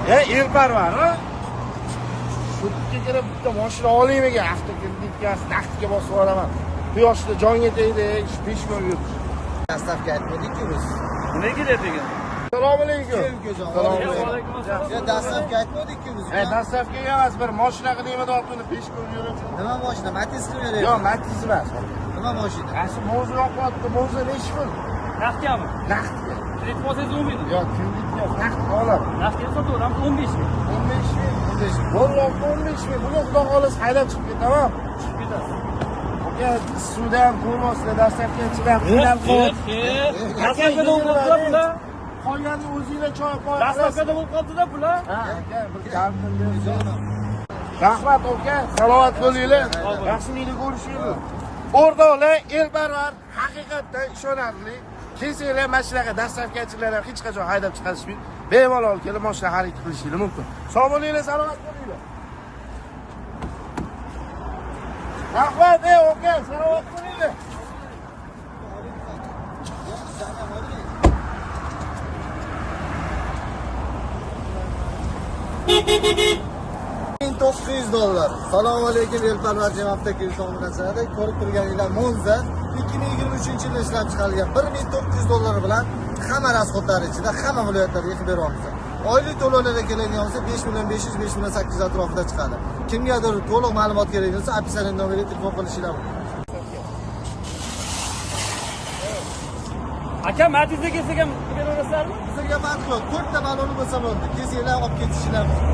Elparvar, ha? Sudga kirib bitta mashina olaymiga, avtokreditgasi taxtga bosib yuboraman. Quyoshda jonga tegdi, ish peshmo yurdi. Dastavka aytmadik-ku biz. Nimaga deding? Assalomu alaykum. Assalomu alaykum. Ya dastavka aytmadik-ku biz. Dastavka emas, bir mashina qilaymi deb peshmo yurib. Nima mashina? Matiz qilib berayapti. Yo'q, Matiz emas. Nima mashina? Asli mavzu yoqyapti, mavzu nechi pul? Naqdgami? Naqdga. Kredit olsangiz 10 ming. Yo'q, kreditga naqd olaman. Naqdga sotaveramiz 15 ming. 15 ming. Vallahi 15 ming. Buni xudo xohlasa haydab chiqib ketaman. Chiqib ketasiz. Aka, suvdan, qo'rmosdan, dastavkachidan qiynab qo'yib. Dastavkada bo'lib qoldi bular. Qolganini o'zinglar choy qo'yib. Dastavkada bo'lib qoldi-da bular. Ha, aka, bir kamdan bersangiz. Rahmat aka, salomat bo'linglar. Yaxshilikni ko'rishinglar. O'rtoqlar, Elparvar haqiqatdan ishonarli. Kelsanglar mashinaga dastavkachilar ham hech qachon haydab chiqarishmaydi. Bemalol kelib mashina xarid qilishingiz mumkin. Sog' bo'linglar, salomat bo'linglar. Rahmat, aka, salomat bo'linglar. $900. Assalomu alaykum Elparvar avtokredit kompaniyasida ko'rib turganinglar Monza 2023-yilda ishlab chiqarilgan $1,900 bilan hamma rasxodlar ichida hamma viloyatlarga yig'ib beramiz. Oylik to'lovlarga keladigan bo'lsa 5,500,000 5,800,000 atrofida chiqadi. Kimgadir to'liq ma'lumot kerak bo'lsa, opisiyaning nomeriga telefon qilishinglar mumkin. Aka, Matizga kelsak ham beraverasizlarmi? Bizga vaqt yo'q. 4 ta baloni bo'lsa bo'ldi. Kelsanglar olib ketishinglar mumkin.